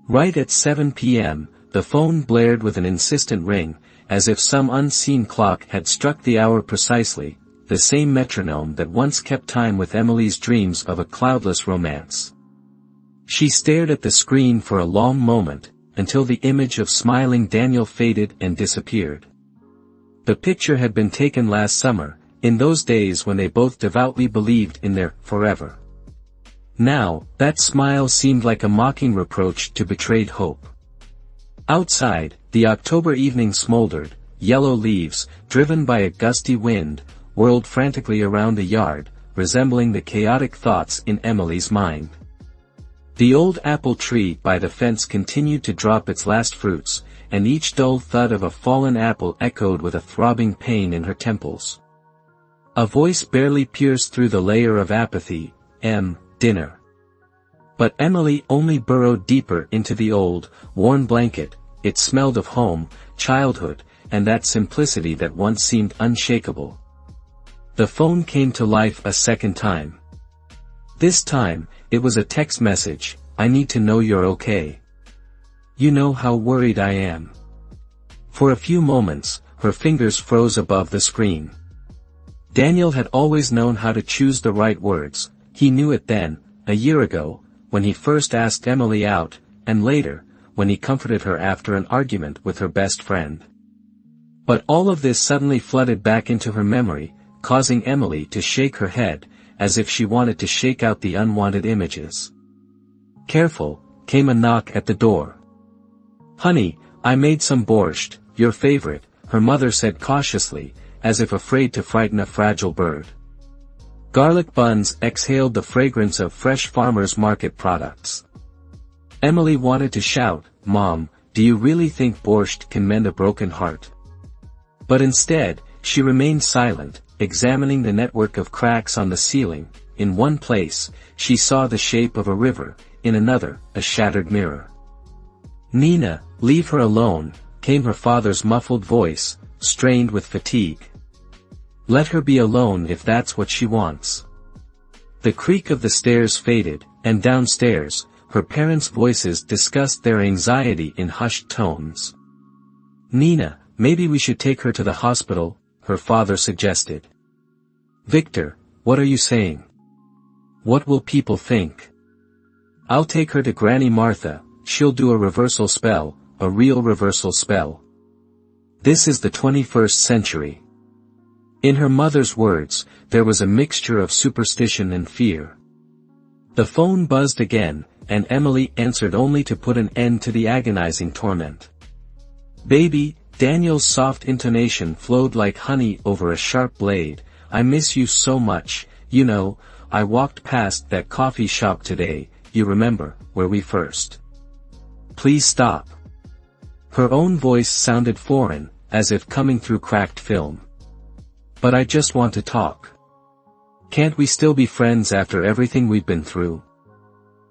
Right at 7 p.m., the phone blared with an insistent ring, as if some unseen clock had struck the hour precisely, the same metronome that once kept time with Emily's dreams of a cloudless romance. She stared at the screen for a long moment, until the image of smiling Daniel faded and disappeared. The picture had been taken last summer, in those days when they both devoutly believed in their forever. Now, that smile seemed like a mocking reproach to betrayed hope. Outside, the October evening smoldered, yellow leaves, driven by a gusty wind, whirled frantically around the yard, resembling the chaotic thoughts in Emily's mind. The old apple tree by the fence continued to drop its last fruits, and each dull thud of a fallen apple echoed with a throbbing pain in her temples. A voice barely pierced through the layer of apathy, dinner. But Emily only burrowed deeper into the old, worn blanket. It smelled of home, childhood, and that simplicity that once seemed unshakable. The phone came to life a second time. This time, it was a text message: "I need to know you're okay. You know how worried I am." For a few moments, her fingers froze above the screen. Daniel had always known how to choose the right words. He knew it then, a year ago, when he first asked Emily out, and later, when he comforted her after an argument with her best friend. But all of this suddenly flooded back into her memory, causing Emily to shake her head, as if she wanted to shake out the unwanted images. Careful, came a knock at the door. "Honey, I made some borscht, your favorite," her mother said cautiously, as if afraid to frighten a fragile bird. Garlic buns exhaled the fragrance of fresh farmers' market products. Emily wanted to shout, "Mom, do you really think borscht can mend a broken heart?" But instead, she remained silent, examining the network of cracks on the ceiling. In one place, she saw the shape of a river, in another, a shattered mirror. "Nina, leave her alone," came her father's muffled voice, strained with fatigue. "Let her be alone if that's what she wants." The creak of the stairs faded, and downstairs, her parents' voices discussed their anxiety in hushed tones. "Nina, maybe we should take her to the hospital," her father suggested. "Victor, what are you saying? What will people think?" "I'll take her to Granny Martha, she'll do a reversal spell, a real reversal spell. This is the 21st century." In her mother's words, there was a mixture of superstition and fear. The phone buzzed again, and Emily answered only to put an end to the agonizing torment. "Baby," Daniel's soft intonation flowed like honey over a sharp blade, "I miss you so much. You know, I walked past that coffee shop today, you remember, where we first." "Please stop." Her own voice sounded foreign, as if coming through cracked film. "But I just want to talk. Can't we still be friends after everything we've been through?"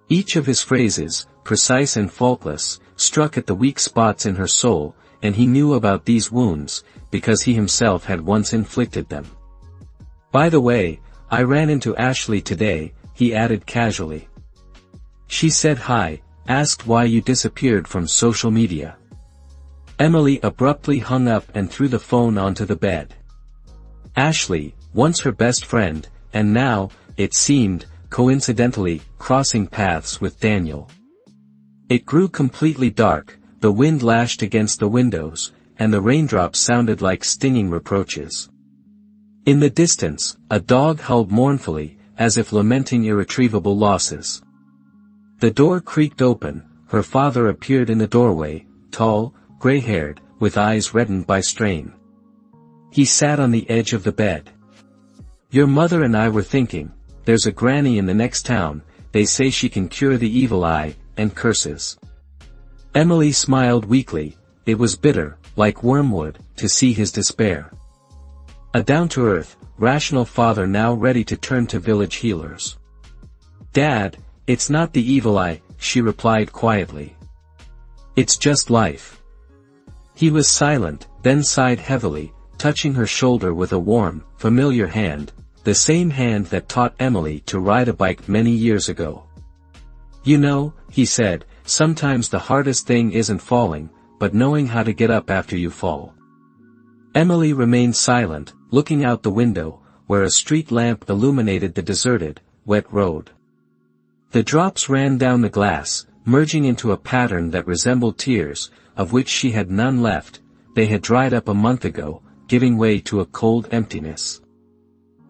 Each of his phrases, precise and faultless, struck at the weak spots in her soul, and he knew about these wounds, because he himself had once inflicted them. "By the way, I ran into Ashley today," he added casually. "She said hi, asked why you disappeared from social media." Emily abruptly hung up and threw the phone onto the bed. Ashley, once her best friend, and now, it seemed, coincidentally, crossing paths with Daniel. It grew completely dark, the wind lashed against the windows, and the raindrops sounded like stinging reproaches. In the distance, a dog howled mournfully, as if lamenting irretrievable losses. The door creaked open, her father appeared in the doorway, tall, gray-haired, with eyes reddened by strain. He sat on the edge of the bed. "Your mother and I were thinking, there's a granny in the next town, they say she can cure the evil eye," and curses. Emily smiled weakly. It was bitter, like wormwood, to see his despair. A down-to-earth, rational father now ready to turn to village healers. "Dad, it's not the evil eye," she replied quietly. "It's just life." He was silent, then sighed heavily, touching her shoulder with a warm, familiar hand, the same hand that taught Emily to ride a bike many years ago. "You know," he said, sometimes the hardest thing isn't falling, but knowing how to get up after you fall. Emily remained silent, looking out the window, where a street lamp illuminated the deserted, wet road. The drops ran down the glass, merging into a pattern that resembled tears, of which she had none left. They had dried up a month ago, giving way to a cold emptiness.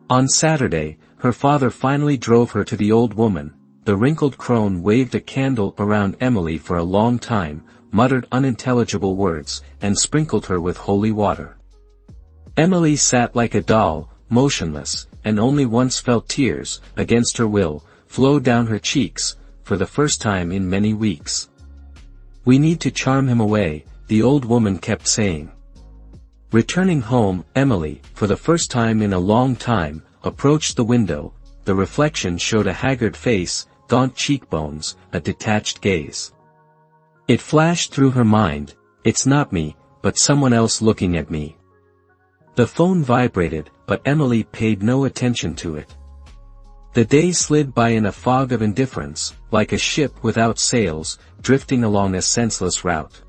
On Saturday, her father finally drove her to the old woman. The wrinkled crone waved a candle around Emily for a long time, muttered unintelligible words, and sprinkled her with holy water. Emily sat like a doll, motionless, and only once felt tears, against her will, flow down her cheeks, for the first time in many weeks. "We need to charm him away," the old woman kept saying. Returning home, Emily, for the first time in a long time, approached the window. The reflection showed a haggard face, gaunt cheekbones, a detached gaze. It flashed through her mind, "It's not me, but someone else looking at me." The phone vibrated, but Emily paid no attention to it. The day slid by in a fog of indifference, like a ship without sails, drifting along a senseless route.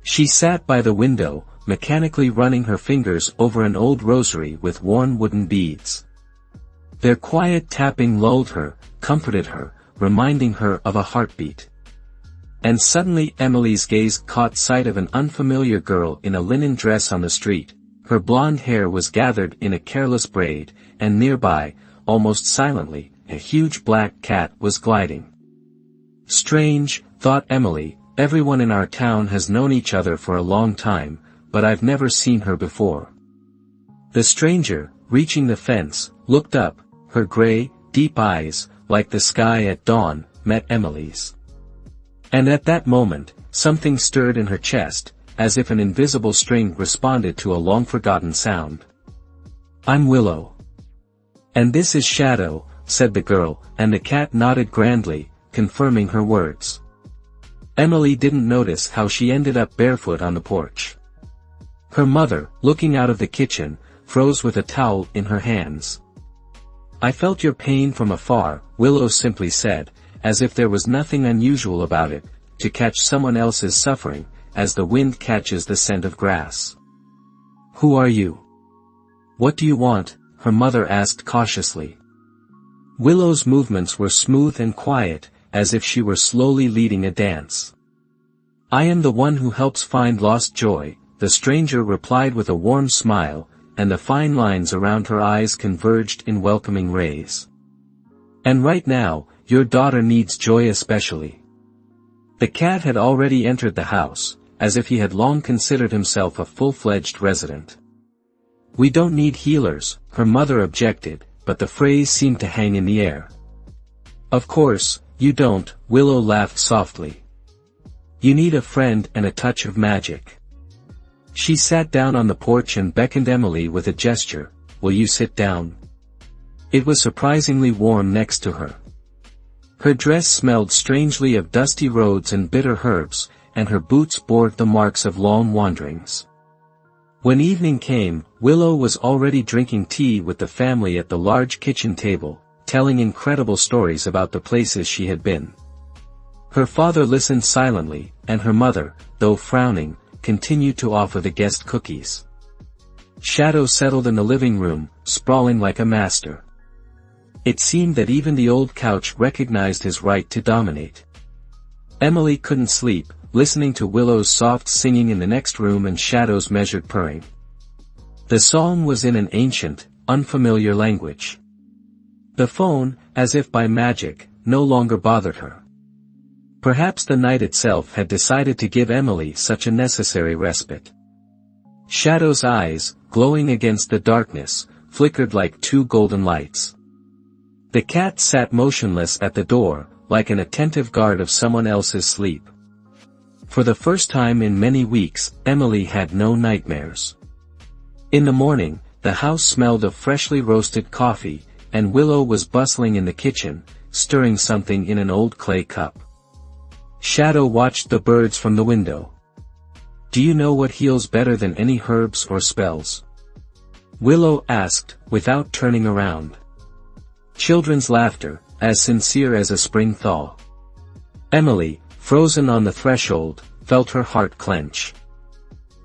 She sat by the window, mechanically running her fingers over an old rosary with worn wooden beads. Their quiet tapping lulled her, comforted her, reminding her of a heartbeat. And suddenly Emily's gaze caught sight of an unfamiliar girl in a linen dress on the street. Her blonde hair was gathered in a careless braid, and nearby, almost silently, a huge black cat was gliding. Strange, thought Emily, everyone in our town has known each other for a long time, but I've never seen her before. The stranger, reaching the fence, looked up, her gray, deep eyes, like the sky at dawn, met Emily's. And at that moment, something stirred in her chest, as if an invisible string responded to a long-forgotten sound. "I'm Willow." "And this is Shadow," said the girl, and the cat nodded grandly, confirming her words. Emily didn't notice how she ended up barefoot on the porch. Her mother, looking out of the kitchen, froze with a towel in her hands. "I felt your pain from afar," Willow simply said, as if there was nothing unusual about it, to catch someone else's suffering, as the wind catches the scent of grass. "Who are you? What do you want?" her mother asked cautiously. Willow's movements were smooth and quiet, as if she were slowly leading a dance. "I am the one who helps find lost joy," the stranger replied with a warm smile, and the fine lines around her eyes converged in welcoming rays. "And right now, your daughter needs joy especially." The cat had already entered the house, as if he had long considered himself a full-fledged resident. "We don't need healers," her mother objected, but the phrase seemed to hang in the air. "Of course, you don't," Willow laughed softly. "You need a friend and a touch of magic." She sat down on the porch and beckoned Emily with a gesture, "Will you sit down?" It was surprisingly warm next to her. Her dress smelled strangely of dusty roads and bitter herbs, and her boots bore the marks of long wanderings. When evening came, Willow was already drinking tea with the family at the large kitchen table, telling incredible stories about the places she had been. Her father listened silently, and her mother, though frowning, continued to offer the guest cookies. Shadow settled in the living room, sprawling like a master. It seemed that even the old couch recognized his right to dominate. Emily couldn't sleep, listening to Willow's soft singing in the next room and Shadow's measured purring. The song was in an ancient, unfamiliar language. The phone, as if by magic, no longer bothered her. Perhaps the night itself had decided to give Emily such a necessary respite. Shadow's eyes, glowing against the darkness, flickered like two golden lights. The cat sat motionless at the door, like an attentive guard of someone else's sleep. For the first time in many weeks, Emily had no nightmares. In the morning, the house smelled of freshly roasted coffee, and Willow was bustling in the kitchen, stirring something in an old clay cup. Shadow watched the birds from the window. "Do you know what heals better than any herbs or spells?" Willow asked, without turning around. Children's laughter, as sincere as a spring thaw. Emily, frozen on the threshold, felt her heart clench.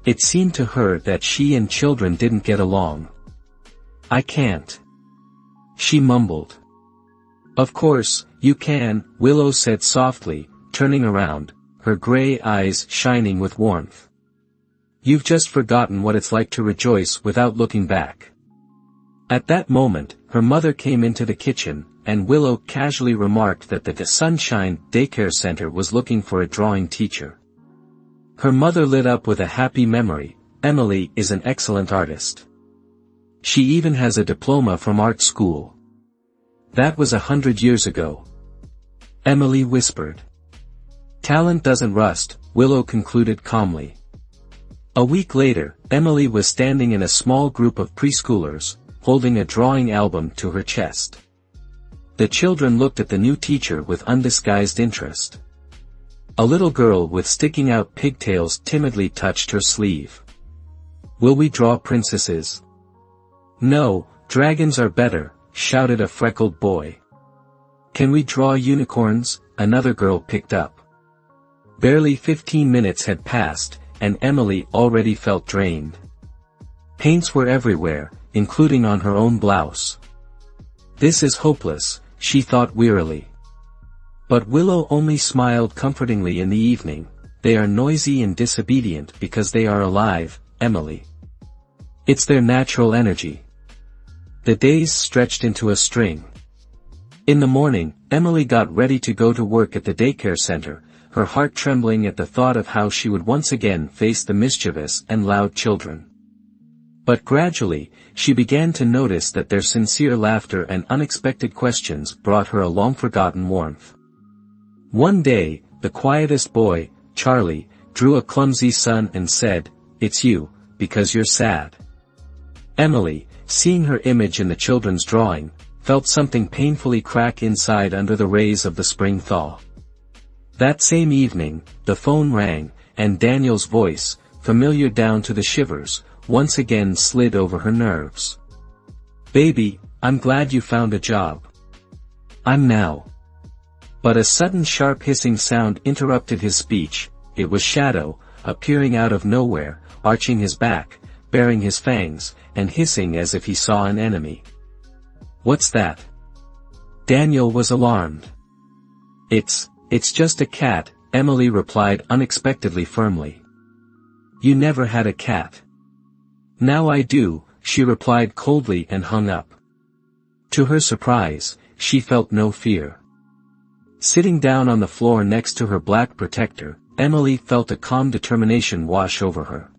It seemed to her that she and children didn't get along. "I can't," she mumbled. "Of course, you can," Willow said softly, turning around, her gray eyes shining with warmth. "You've just forgotten what it's like to rejoice without looking back." At that moment, her mother came into the kitchen, and Willow casually remarked that the Sunshine Daycare Center was looking for a drawing teacher. Her mother lit up with a happy memory. "Emily is an excellent artist. She even has a diploma from art school." "That was 100 years ago," Emily whispered. "Talent doesn't rust," Willow concluded calmly. A week later, Emily was standing in a small group of preschoolers, holding a drawing album to her chest. The children looked at the new teacher with undisguised interest. A little girl with sticking out pigtails timidly touched her sleeve. "Will we draw princesses?" "No, dragons are better," shouted a freckled boy. "Can we draw unicorns?" another girl picked up. Barely 15 minutes had passed, and Emily already felt drained. Paints were everywhere, including on her own blouse. "This is hopeless," she thought wearily. But Willow only smiled comfortingly in the evening. "They are noisy and disobedient because they are alive, Emily. It's their natural energy." The days stretched into a string. In the morning, Emily got ready to go to work at the daycare center, her heart trembling at the thought of how she would once again face the mischievous and loud children. But gradually, she began to notice that their sincere laughter and unexpected questions brought her a long-forgotten warmth. One day, the quietest boy, Charlie, drew a clumsy sun and said, "It's you, because you're sad." Emily, seeing her image in the children's drawing, felt something painfully crack inside under the rays of the spring thaw. That same evening, the phone rang, and Daniel's voice, familiar down to the shivers, once again slid over her nerves. "Baby, I'm glad you found a job." "I'm now." But a sudden sharp hissing sound interrupted his speech. It was Shadow, appearing out of nowhere, arching his back, baring his fangs, and hissing as if he saw an enemy. "What's that?" Daniel was alarmed. It's just a cat," Emily replied unexpectedly firmly. "You never had a cat." "Now I do," she replied coldly and hung up. To her surprise, she felt no fear. Sitting down on the floor next to her black protector, Emily felt a calm determination wash over her.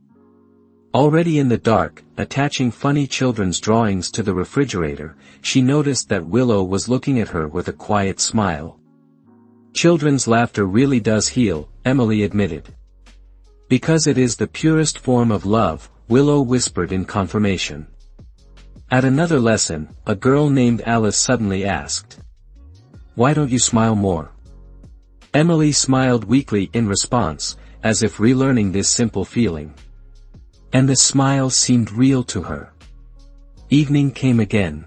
Already in the dark, attaching funny children's drawings to the refrigerator, she noticed that Willow was looking at her with a quiet smile. "Children's laughter really does heal," Emily admitted. "Because it is the purest form of love," Willow whispered in confirmation. At another lesson, a girl named Alice suddenly asked, "Why don't you smile more?" Emily smiled weakly in response, as if relearning this simple feeling. And the smile seemed real to her. Evening came again.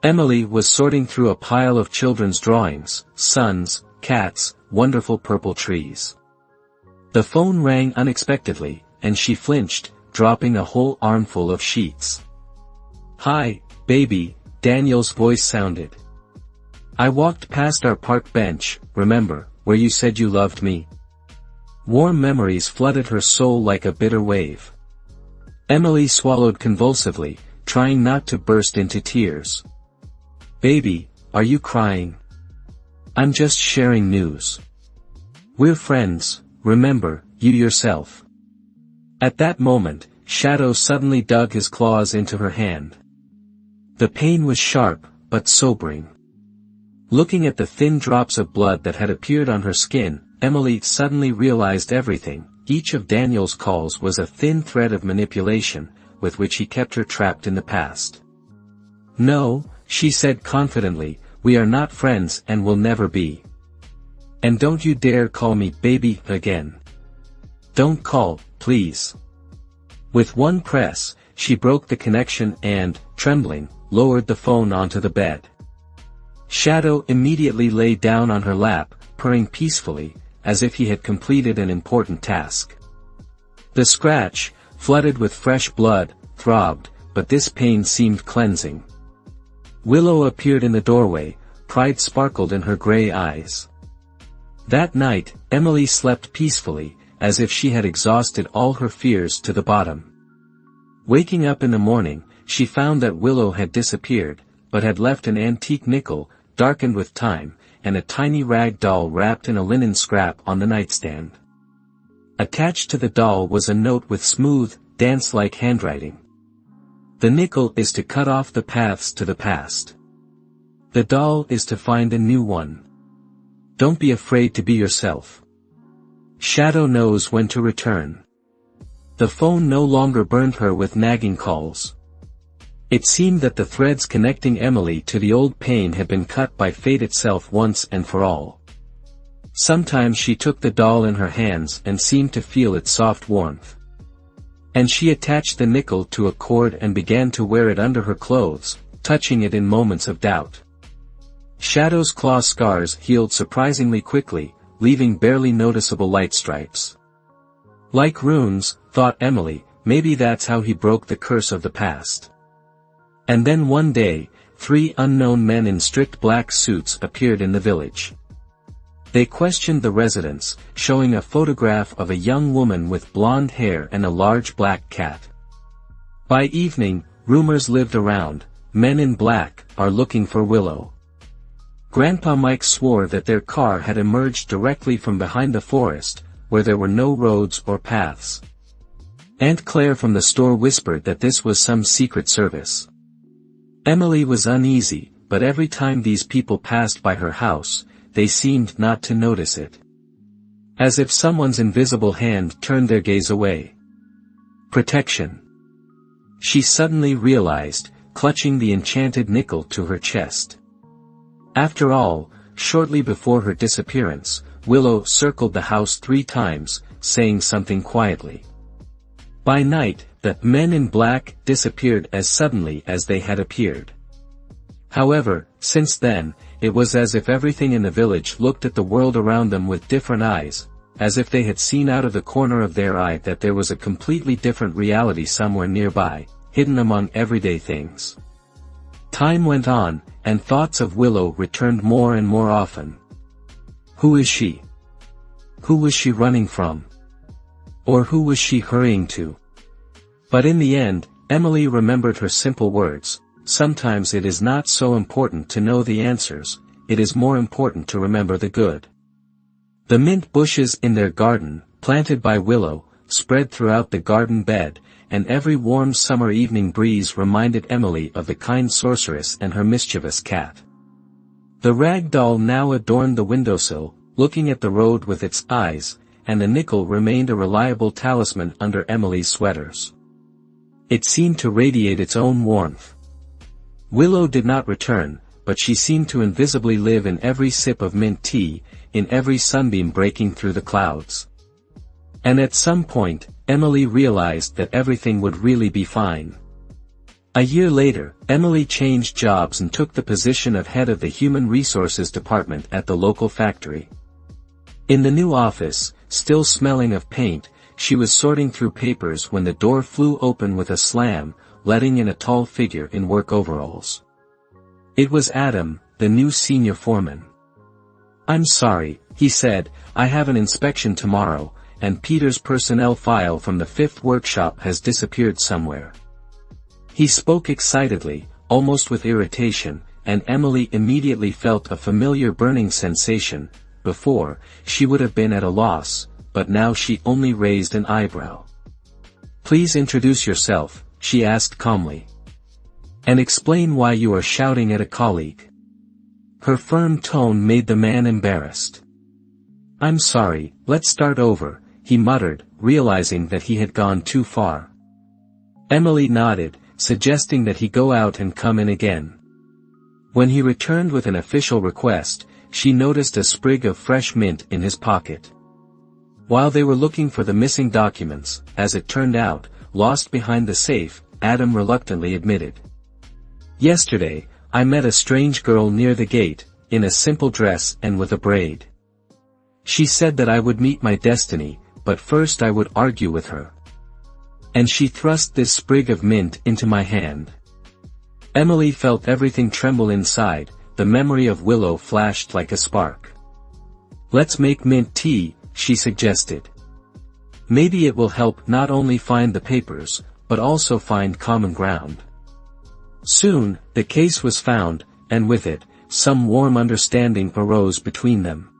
Emily was sorting through a pile of children's drawings, suns, cats, wonderful purple trees. The phone rang unexpectedly, and she flinched, dropping a whole armful of sheets. "Hi, baby," Daniel's voice sounded. "I walked past our park bench, remember, where you said you loved me?" Warm memories flooded her soul like a bitter wave. Emily swallowed convulsively, trying not to burst into tears. "Baby, are you crying?" "I'm just sharing news. We're friends, remember, you yourself." At that moment, Shadow suddenly dug his claws into her hand. The pain was sharp, but sobering. Looking at the thin drops of blood that had appeared on her skin, Emily suddenly realized everything. Each of Daniel's calls was a thin thread of manipulation, with which he kept her trapped in the past. "No," she said confidently, "we are not friends and will never be. And don't you dare call me baby again. Don't call, please." With one press, she broke the connection and, trembling, lowered the phone onto the bed. Shadow immediately lay down on her lap, purring peacefully, as if he had completed an important task. The scratch, flooded with fresh blood, throbbed, but this pain seemed cleansing. Willow appeared in the doorway, pride sparkled in her gray eyes. That night, Emily slept peacefully, as if she had exhausted all her fears to the bottom. Waking up in the morning, she found that Willow had disappeared, but had left an antique nickel, darkened with time, and a tiny rag doll wrapped in a linen scrap on the nightstand. Attached to the doll was a note with smooth, dance-like handwriting. The nickel is to cut off the paths to the past. The doll is to find a new one. Don't be afraid to be yourself. Shadow knows when to return. The phone no longer burned her with nagging calls. It seemed that the threads connecting Emily to the old pain had been cut by fate itself once and for all. Sometimes she took the doll in her hands and seemed to feel its soft warmth. And she attached the nickel to a cord and began to wear it under her clothes, touching it in moments of doubt. Shadow's claw scars healed surprisingly quickly, leaving barely noticeable light stripes. Like runes, thought Emily, maybe that's how he broke the curse of the past. And then one day, 3 unknown men in strict black suits appeared in the village. They questioned the residents, showing a photograph of a young woman with blonde hair and a large black cat. By evening, rumors lived around, men in black are looking for Willow. Grandpa Mike swore that their car had emerged directly from behind the forest, where there were no roads or paths. Aunt Claire from the store whispered that this was some secret service. Emily was uneasy, but every time these people passed by her house, they seemed not to notice it. As if someone's invisible hand turned their gaze away. Protection. She suddenly realized, clutching the enchanted nickel to her chest. After all, shortly before her disappearance, Willow circled the house 3 times, saying something quietly. By night, the men in black disappeared as suddenly as they had appeared. However, since then, it was as if everything in the village looked at the world around them with different eyes, as if they had seen out of the corner of their eye that there was a completely different reality somewhere nearby, hidden among everyday things. Time went on, and thoughts of Willow returned more and more often. Who is she? Who was she running from? Or who was she hurrying to? But in the end, Emily remembered her simple words. Sometimes it is not so important to know the answers, it is more important to remember the good. The mint bushes in their garden, planted by Willow, spread throughout the garden bed, and every warm summer evening breeze reminded Emily of the kind sorceress and her mischievous cat. The rag doll now adorned the windowsill, looking at the road with its eyes, and the nickel remained a reliable talisman under Emily's sweaters. It seemed to radiate its own warmth. Willow did not return, but she seemed to invisibly live in every sip of mint tea, in every sunbeam breaking through the clouds. And at some point, Emily realized that everything would really be fine. A year later, Emily changed jobs and took the position of head of the Human Resources Department at the local factory. In the new office, still smelling of paint, she was sorting through papers when the door flew open with a slam, letting in a tall figure in work overalls. It was Adam, the new senior foreman. "I'm sorry," he said, "I have an inspection tomorrow, and Peter's personnel file from the 5th workshop has disappeared somewhere." He spoke excitedly, almost with irritation, and Emily immediately felt a familiar burning sensation. Before, she would have been at a loss, but now she only raised an eyebrow. "Please introduce yourself," she asked calmly. "And explain why you are shouting at a colleague." Her firm tone made the man embarrassed. "I'm sorry, let's start over," he muttered, realizing that he had gone too far. Emily nodded, suggesting that he go out and come in again. When he returned with an official request, she noticed a sprig of fresh mint in his pocket. While they were looking for the missing documents, as it turned out, lost behind the safe, Adam reluctantly admitted. "Yesterday, I met a strange girl near the gate, in a simple dress and with a braid. She said that I would meet my destiny, but first I would argue with her. And she thrust this sprig of mint into my hand. Emily felt everything tremble inside, the memory of Willow flashed like a spark. Let's make mint tea, she suggested. Maybe it will help not only find the papers, but also find common ground. Soon, the case was found, and with it, some warm understanding arose between them.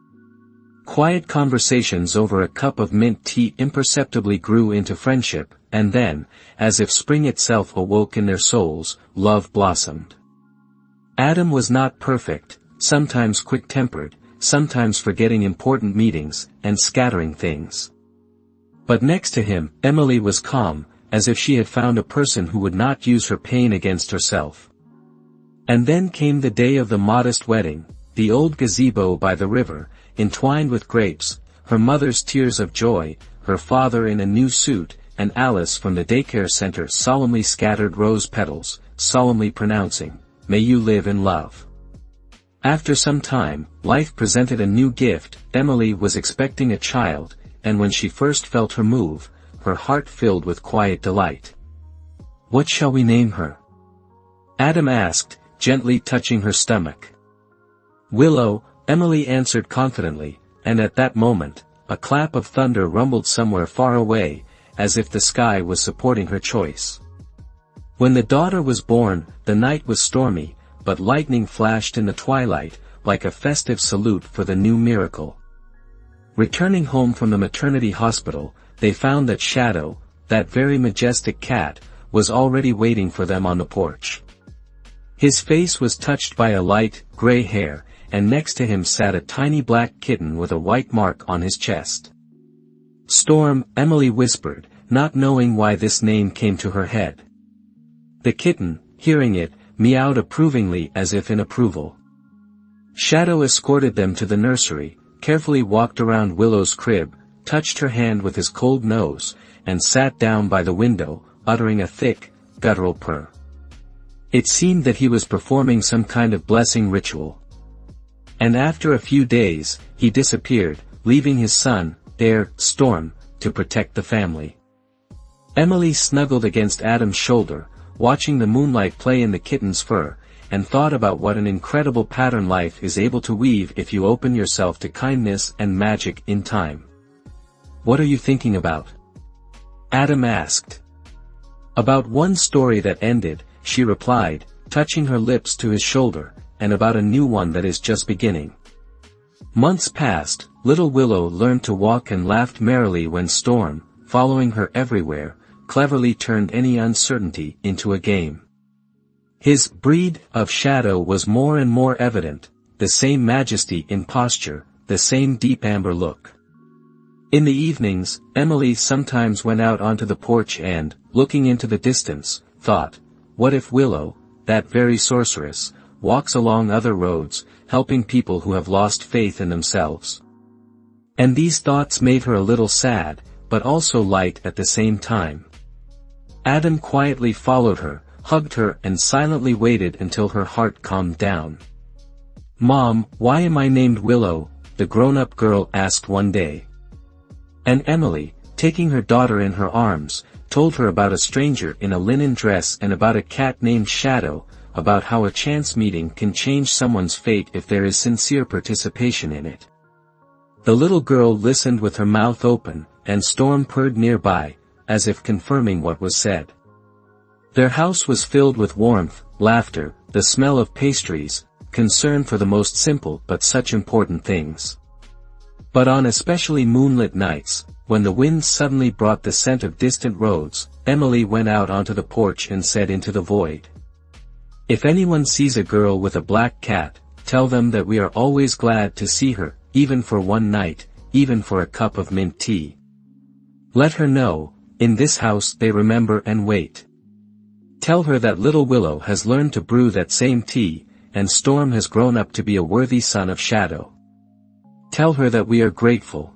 Quiet conversations over a cup of mint tea imperceptibly grew into friendship, and then, as if spring itself awoke in their souls, love blossomed. Adam was not perfect, sometimes quick-tempered, sometimes forgetting important meetings, and scattering things. But next to him, Emily was calm, as if she had found a person who would not use her pain against herself. And then came the day of the modest wedding, the old gazebo by the river, entwined with grapes, her mother's tears of joy, her father in a new suit, and Alice from the daycare center solemnly scattered rose petals, solemnly pronouncing, "May you live in love." After some time, life presented a new gift. Emily was expecting a child, and when she first felt her move, her heart filled with quiet delight. "What shall we name her?" Adam asked, gently touching her stomach. "Willow," Emily answered confidently, and at that moment, a clap of thunder rumbled somewhere far away, as if the sky was supporting her choice. When the daughter was born, the night was stormy, but lightning flashed in the twilight, like a festive salute for the new miracle. Returning home from the maternity hospital, they found that Shadow, that very majestic cat, was already waiting for them on the porch. His face was touched by a light, gray hair, and next to him sat a tiny black kitten with a white mark on his chest. "Storm," Emily whispered, not knowing why this name came to her head. The kitten, hearing it, meowed approvingly as if in approval. Shadow escorted them to the nursery, carefully walked around Willow's crib, touched her hand with his cold nose, and sat down by the window, uttering a thick, guttural purr. It seemed that he was performing some kind of blessing ritual. And after a few days, he disappeared, leaving his son, heir, Storm, to protect the family. Emily snuggled against Adam's shoulder, watching the moonlight play in the kitten's fur, and thought about what an incredible pattern life is able to weave if you open yourself to kindness and magic in time. "What are you thinking about?" Adam asked. "About one story that ended," she replied, touching her lips to his shoulder, "and about a new one that is just beginning." Months passed, little Willow learned to walk and laughed merrily when Storm, following her everywhere, cleverly turned any uncertainty into a game. His breed of Shadow was more and more evident, the same majesty in posture, the same deep amber look. In the evenings, Emily sometimes went out onto the porch and, looking into the distance, thought, what if Willow, that very sorceress, walks along other roads, helping people who have lost faith in themselves? And these thoughts made her a little sad, but also light at the same time. Adam quietly followed her, hugged her and silently waited until her heart calmed down. "Mom, why am I named Willow?" the grown-up girl asked one day. And Emily, taking her daughter in her arms, told her about a stranger in a linen dress and about a cat named Shadow, about how a chance meeting can change someone's fate if there is sincere participation in it. The little girl listened with her mouth open, and Storm purred nearby, as if confirming what was said. Their house was filled with warmth, laughter, the smell of pastries, concern for the most simple but such important things. But on especially moonlit nights, when the wind suddenly brought the scent of distant roads, Emily went out onto the porch and said into the void, "If anyone sees a girl with a black cat, tell them that we are always glad to see her, even for one night, even for a cup of mint tea. Let her know, in this house they remember and wait. Tell her that little Willow has learned to brew that same tea, and Storm has grown up to be a worthy son of Shadow. Tell her that we are grateful."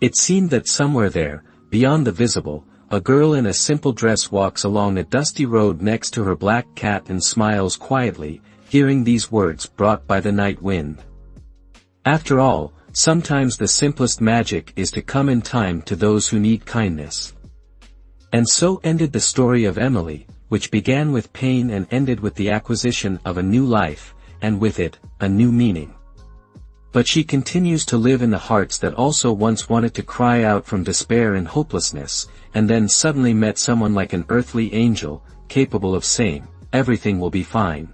It seemed that somewhere there, beyond the visible, a girl in a simple dress walks along a dusty road next to her black cat and smiles quietly, hearing these words brought by the night wind. After all, Sometimes the simplest magic is to come in time to those who need kindness. And so ended the story of Emily, which began with pain and ended with the acquisition of a new life, and with it, a new meaning. But she continues to live in the hearts that also once wanted to cry out from despair and hopelessness, and then suddenly met someone like an earthly angel, capable of saying, "Everything will be fine."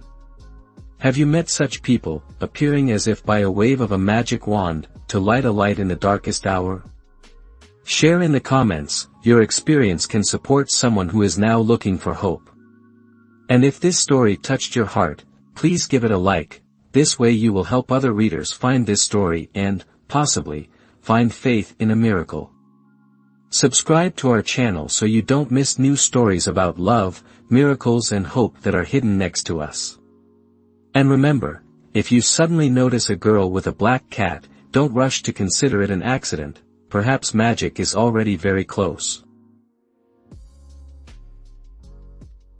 Have you met such people, appearing as if by a wave of a magic wand, to light a light in the darkest hour? Share in the comments, your experience can support someone who is now looking for hope. And if this story touched your heart, please give it a like. This way you will help other readers find this story and, possibly, find faith in a miracle. Subscribe to our channel so you don't miss new stories about love, miracles and hope that are hidden next to us. And remember, if you suddenly notice a girl with a black cat, don't rush to consider it an accident, perhaps magic is already very close.